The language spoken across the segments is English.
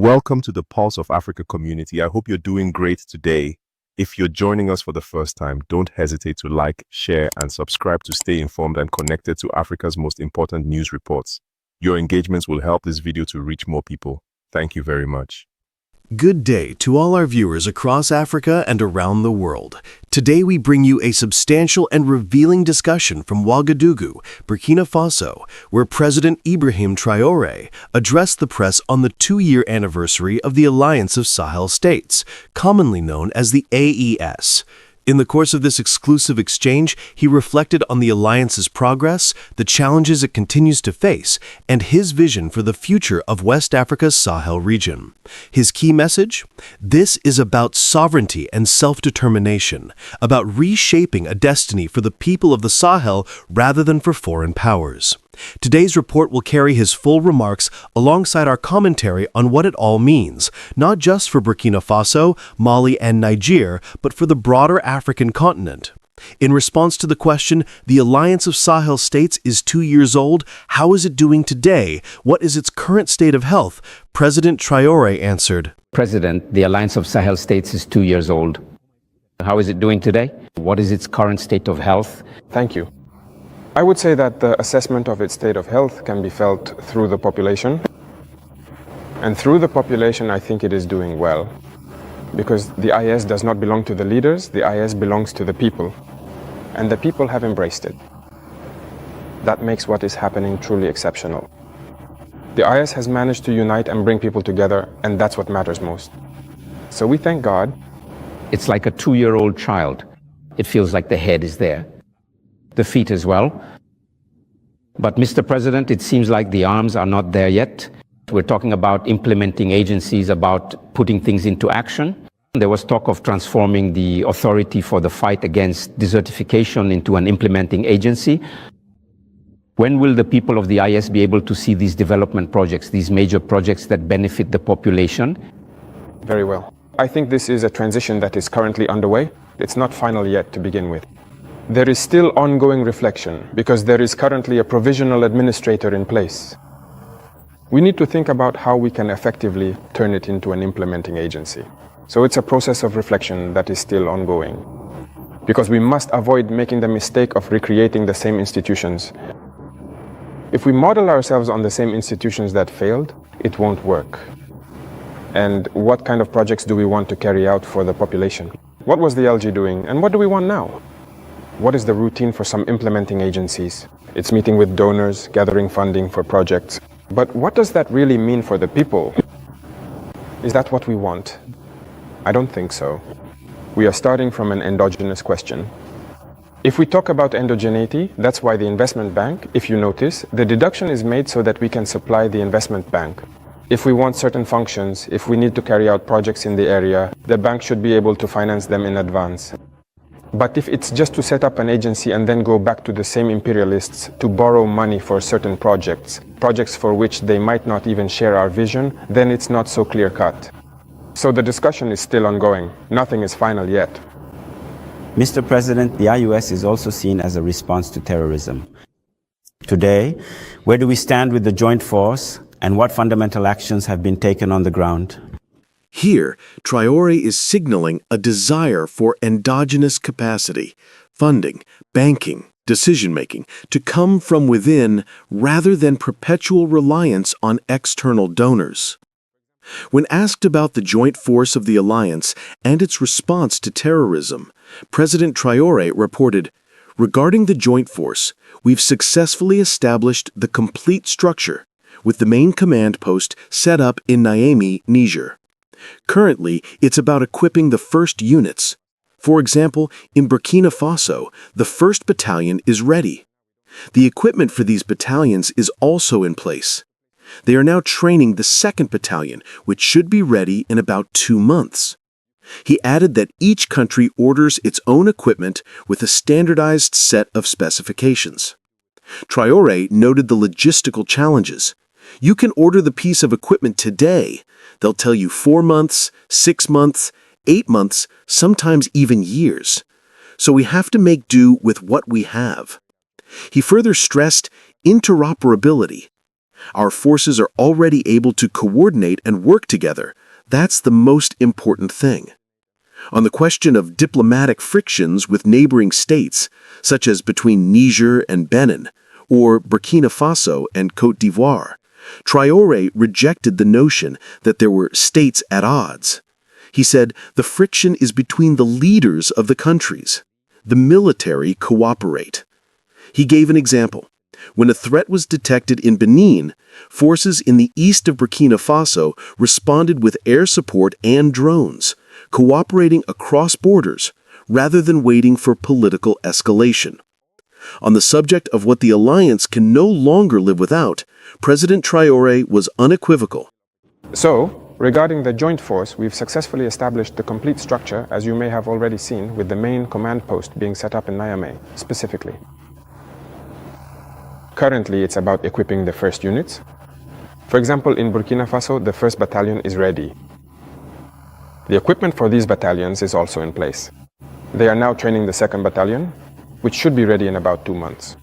welcome to the Pulse of Africa community. I hope you're doing great today. If you're joining us for the first time, don't hesitate to like, share, and subscribe to stay informed and connected to Africa's most important news reports. Your engagements will help this video to reach more people. Thank you very much. Good day to all our viewers across Africa and around the world. Today we bring you a substantial and revealing discussion from Ouagadougou, Burkina Faso, where President Ibrahim Traore addressed the press on the 2-year anniversary of the Alliance of Sahel States, commonly known as the AES. In the course of this exclusive exchange, he reflected on the alliance's progress, the challenges it continues to face, and his vision for the future of West Africa's Sahel region. His key message? This is about sovereignty and self-determination, about reshaping a destiny for the people of the Sahel rather than for foreign powers. Today's report will carry his full remarks alongside our commentary on what it all means, not just for Burkina Faso, Mali, and Niger, but for the broader African continent. In response to the question, the Alliance of Sahel States is 2 years old. How is it doing today? What is its current state of health? President Traore answered, President, the Alliance of Sahel States is 2 years old. How is it doing today? What is its current state of health? Thank you. I would say that the assessment of its state of health can be felt through the population. And through the population, I think it is doing well. Because the IS does not belong to the leaders, the IS belongs to the people. And the people have embraced it. That makes what is happening truly exceptional. The IS has managed to unite and bring people together, and that's what matters most. So we thank God. It's like a 2-year-old child. It feels like the head is there. The feet as well. But Mr. President, it seems like the arms are not there yet. We're talking about implementing agencies, about putting things into action. There was talk of transforming the authority for the fight against desertification into an implementing agency. When will the people of the IS be able to see these development projects, these major projects that benefit the population? Very well. I think this is a transition that is currently underway. It's not final yet to begin with. There is still ongoing reflection because there is currently a provisional administrator in place. We need to think about how we can effectively turn it into an implementing agency. So it's a process of reflection that is still ongoing because we must avoid making the mistake of recreating the same institutions. If we model ourselves on the same institutions that failed, it won't work. And what kind of projects do we want to carry out for the population? What was the LG doing and what do we want now? What is the routine for some implementing agencies? It's meeting with donors, gathering funding for projects. But what does that really mean for the people? Is that what we want? I don't think so. We are starting from an endogenous question. If we talk about endogeneity, that's why the investment bank, if you notice, the deduction is made so that we can supply the investment bank. If we want certain functions, if we need to carry out projects in the area, the bank should be able to finance them in advance. But if it's just to set up an agency and then go back to the same imperialists to borrow money for certain projects for which they might not even share our vision, then it's not so clear-cut. So the discussion is still ongoing. Nothing is final yet. Mr. President, the IUS is also seen as a response to terrorism. Today, where do we stand with the joint force and what fundamental actions have been taken on the ground? Here, Traore is signaling a desire for endogenous capacity, funding, banking, decision-making to come from within rather than perpetual reliance on external donors. When asked about the joint force of the alliance and its response to terrorism, President Traore reported, "Regarding the joint force, we've successfully established the complete structure, with the main command post set up in Niamey, Niger. Currently, it's about equipping the first units. For example, in Burkina Faso, the 1st Battalion is ready. The equipment for these battalions is also in place. They are now training the 2nd Battalion, which should be ready in about 2 months." He added that each country orders its own equipment with a standardized set of specifications. Traore noted the logistical challenges. You can order the piece of equipment today. They'll tell you 4 months, 6 months, 8 months, sometimes even years. So we have to make do with what we have. He further stressed interoperability. Our forces are already able to coordinate and work together. That's the most important thing. On the question of diplomatic frictions with neighboring states, such as between Niger and Benin, or Burkina Faso and Côte d'Ivoire, Traore rejected the notion that there were states at odds. He said the friction is between the leaders of the countries. The military cooperate. He gave an example. When a threat was detected in Benin, forces in the east of Burkina Faso responded with air support and drones, cooperating across borders rather than waiting for political escalation. On the subject of what the alliance can no longer live without, President Traore was unequivocal. So, regarding the joint force, we've successfully established the complete structure, as you may have already seen, with the main command post being set up in Niamey, specifically. Currently, it's about equipping the first units. For example, in Burkina Faso, the 1st Battalion is ready. The equipment for these battalions is also in place. They are now training the 2nd Battalion, which should be ready in about 2 months.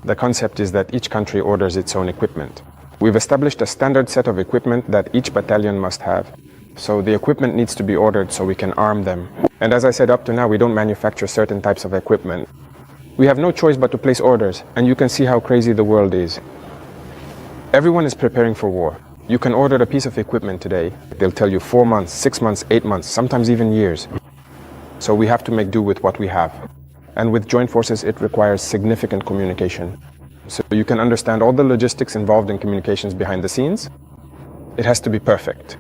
The concept is that each country orders its own equipment. We've established a standard set of equipment that each battalion must have. So the equipment needs to be ordered so we can arm them. And as I said, up to now, we don't manufacture certain types of equipment. We have no choice but to place orders, and you can see how crazy the world is. Everyone is preparing for war. You can order a piece of equipment today. They'll tell you 4 months, 6 months, 8 months, sometimes even years. So we have to make do with what we have. And with joint forces, it requires significant communication. So you can understand all the logistics involved in communications behind the scenes. It has to be perfect.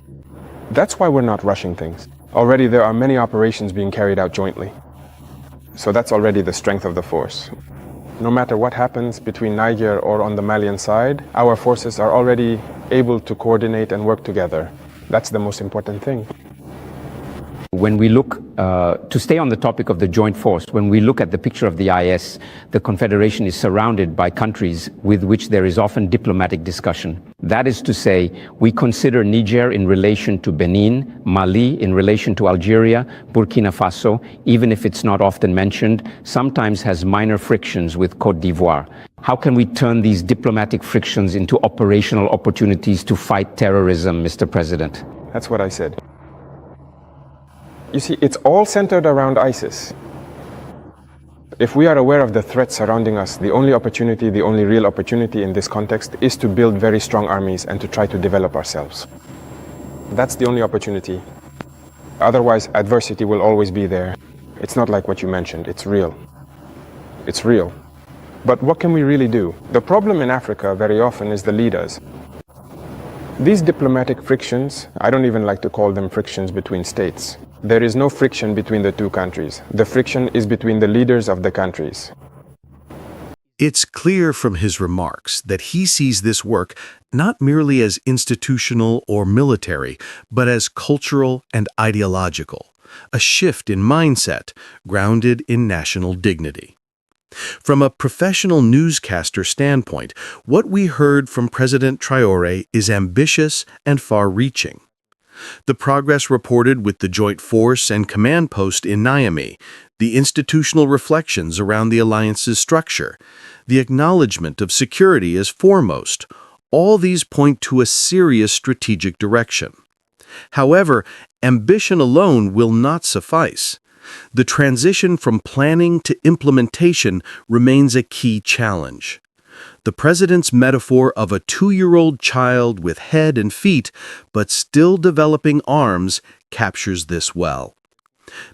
That's why we're not rushing things. Already there are many operations being carried out jointly. So that's already the strength of the force. No matter what happens between Niger or on the Malian side, our forces are already able to coordinate and work together. That's the most important thing. When we look, to stay on the topic of the joint force, when we look at the picture of the IS, the Confederation is surrounded by countries with which there is often diplomatic discussion. That is to say, we consider Niger in relation to Benin, Mali in relation to Algeria, Burkina Faso, even if it's not often mentioned, sometimes has minor frictions with Côte d'Ivoire. How can we turn these diplomatic frictions into operational opportunities to fight terrorism, Mr. President? That's what I said. You see, it's all centered around ISIS. If we are aware of the threats surrounding us, the only opportunity, the only real opportunity in this context is to build very strong armies and to try to develop ourselves. That's the only opportunity. Otherwise, adversity will always be there. It's not like what you mentioned. It's real. It's real. But what can we really do? The problem in Africa very often is the leaders. These diplomatic frictions, I don't even like to call them frictions between states. There is no friction between the two countries. The friction is between the leaders of the countries. It's clear from his remarks that he sees this work not merely as institutional or military, but as cultural and ideological, a shift in mindset grounded in national dignity. From a professional newscaster standpoint, what we heard from President Traore is ambitious and far-reaching. The progress reported with the joint force and command post in Niamey, the institutional reflections around the alliance's structure, the acknowledgement of security as foremost, all these point to a serious strategic direction. However, ambition alone will not suffice. The transition from planning to implementation remains a key challenge. The president's metaphor of a 2-year-old child with head and feet, but still developing arms, captures this well.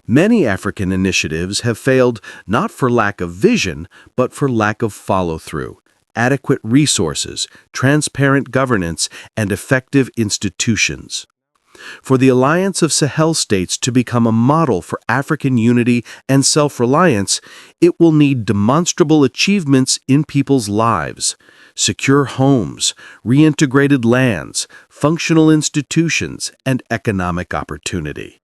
Many African initiatives have failed not for lack of vision, but for lack of follow-through, adequate resources, transparent governance, and effective institutions. For the alliance of Sahel states to become a model for African unity and self-reliance, it will need demonstrable achievements in people's lives, secure homes, reintegrated lands, functional institutions, and economic opportunity.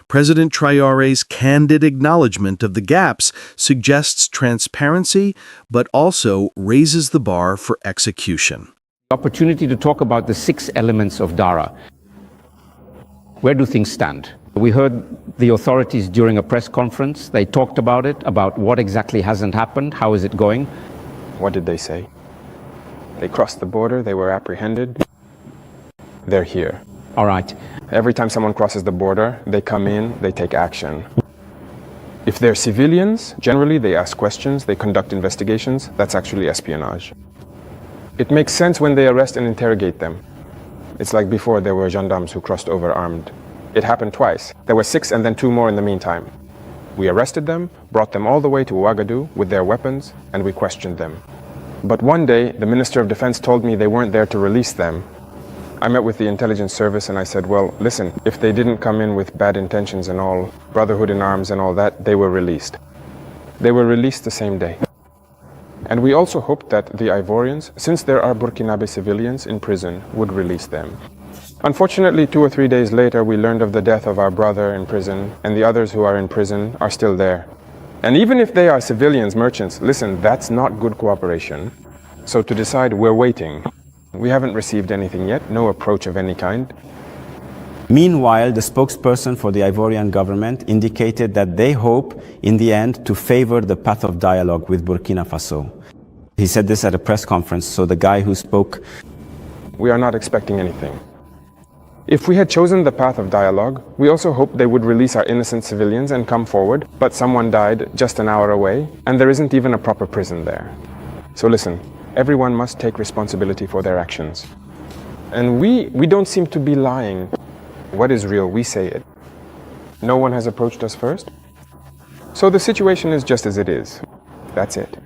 President Traore's candid acknowledgement of the gaps suggests transparency, but also raises the bar for execution. Opportunity to talk about the 6 elements of DARA. Where do things stand? We heard the authorities during a press conference. They talked about it, about what exactly hasn't happened, how is it going? What did they say? They crossed the border, they were apprehended. They're here. All right. Every time someone crosses the border, they come in, they take action. If they're civilians, generally they ask questions, they conduct investigations. That's actually espionage. It makes sense when they arrest and interrogate them. It's like before there were gendarmes who crossed over armed. It happened twice. There were 6 and then 2 more in the meantime. We arrested them, brought them all the way to Ouagadougou with their weapons, and we questioned them. But one day, the Minister of Defense told me they weren't there to release them. I met with the intelligence service and I said, well, listen, if they didn't come in with bad intentions and all, brotherhood in arms and all that, they were released. They were released the same day. And we also hoped that the Ivorians, since there are Burkinabe civilians in prison, would release them. Unfortunately, 2 or 3 days later, we learned of the death of our brother in prison, and the others who are in prison are still there. And even if they are civilians, merchants, listen, that's not good cooperation. So to decide, we're waiting. We haven't received anything yet, no approach of any kind. Meanwhile, the spokesperson for the Ivorian government indicated that they hope, in the end, to favor the path of dialogue with Burkina Faso. He said this at a press conference, so the guy who spoke... We are not expecting anything. If we had chosen the path of dialogue, we also hoped they would release our innocent civilians and come forward, but someone died just an hour away, and there isn't even a proper prison there. So listen, everyone must take responsibility for their actions. And we don't seem to be lying. What is real, we say it. No one has approached us first. So the situation is just as it is. That's it.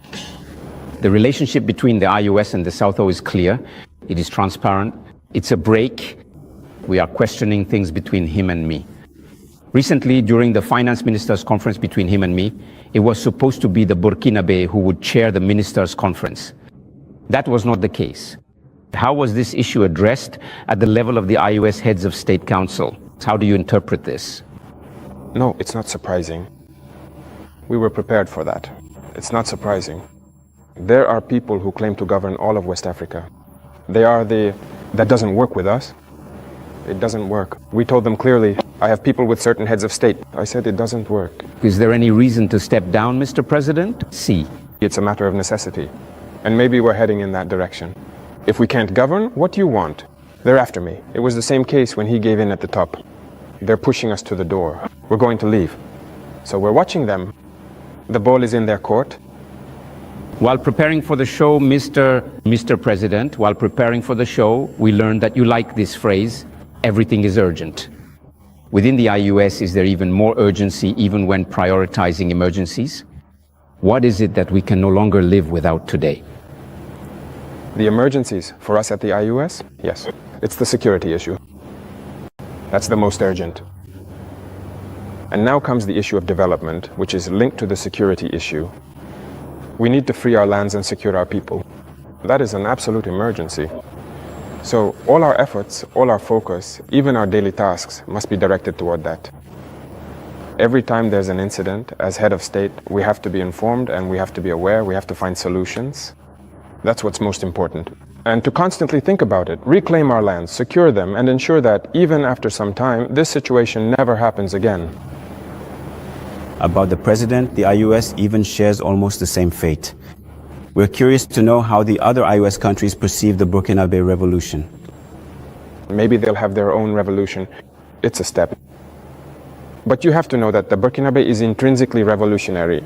The relationship between the IUS and the South-O is clear. It is transparent. It's a break. We are questioning things between him and me. Recently, during the finance ministers' conference between him and me, it was supposed to be the Burkinabe who would chair the ministers' conference. That was not the case. How was this issue addressed at the level of the IUS heads of State Council? How do you interpret this? No, it's not surprising. We were prepared for that. It's not surprising. There are people who claim to govern all of West Africa. That doesn't work with us. It doesn't work. We told them clearly, I have people with certain heads of state. I said it doesn't work. Is there any reason to step down, Mr. President? C. It's a matter of necessity. And maybe we're heading in that direction. If we can't govern, what do you want? They're after me. It was the same case when he gave in at the top. They're pushing us to the door. We're going to leave. So we're watching them. The ball is in their court. While preparing for the show, Mr. President, while preparing for the show, we learned that you like this phrase, everything is urgent. Within the IUS, is there even more urgency even when prioritizing emergencies? What is it that we can no longer live without today? The emergencies for us at the IUS? Yes. It's the security issue. That's the most urgent. And now comes the issue of development, which is linked to the security issue. We need to free our lands and secure our people. That is an absolute emergency. So all our efforts, all our focus, even our daily tasks must be directed toward that. Every time there's an incident, as head of state, we have to be informed and we have to be aware, we have to find solutions. That's what's most important. And to constantly think about it, reclaim our lands, secure them, and ensure that even after some time, this situation never happens again. About the president, the IUS even shares almost the same fate. We're curious to know how the other IUS countries perceive the Burkinabe revolution. Maybe they'll have their own revolution. It's a step. But you have to know that the Burkinabe is intrinsically revolutionary.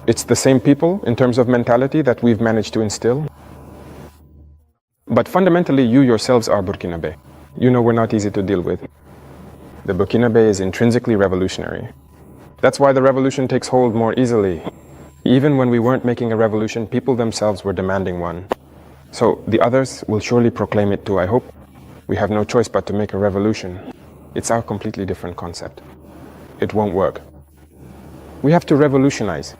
It's the same people in terms of mentality that we've managed to instill. But fundamentally, you yourselves are Burkinabe. You know we're not easy to deal with. The Burkinabe is intrinsically revolutionary. That's why the revolution takes hold more easily. Even when we weren't making a revolution, people themselves were demanding one. So the others will surely proclaim it too, I hope. We have no choice but to make a revolution. It's our completely different concept. It won't work. We have to revolutionize.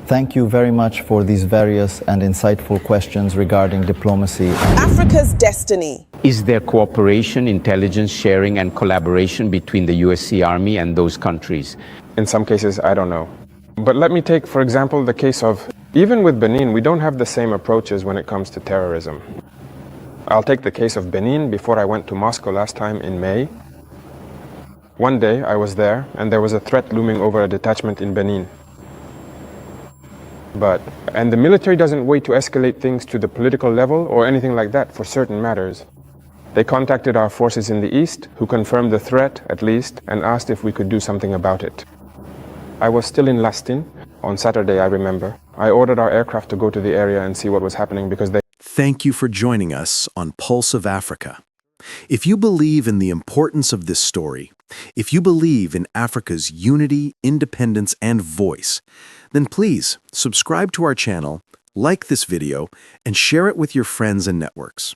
Thank you very much for these various and insightful questions regarding diplomacy. Africa's destiny. Is there cooperation, intelligence sharing, and collaboration between the USC Army and those countries? In some cases, I don't know. But let me take, for example, the case of, even with Benin, we don't have the same approaches when it comes to terrorism. I'll take the case of Benin before I went to Moscow last time in May. One day I was there and there was a threat looming over a detachment in Benin. And the military doesn't wait to escalate things to the political level or anything like that for certain matters. They contacted our forces in the east, who confirmed the threat, at least, and asked if we could do something about it. I was still in Lastin on Saturday, I remember. I ordered our aircraft to go to the area and see what was happening because they... Thank you for joining us on Pulse of Africa. If you believe in the importance of this story, if you believe in Africa's unity, independence, and voice, then please subscribe to our channel, like this video, and share it with your friends and networks.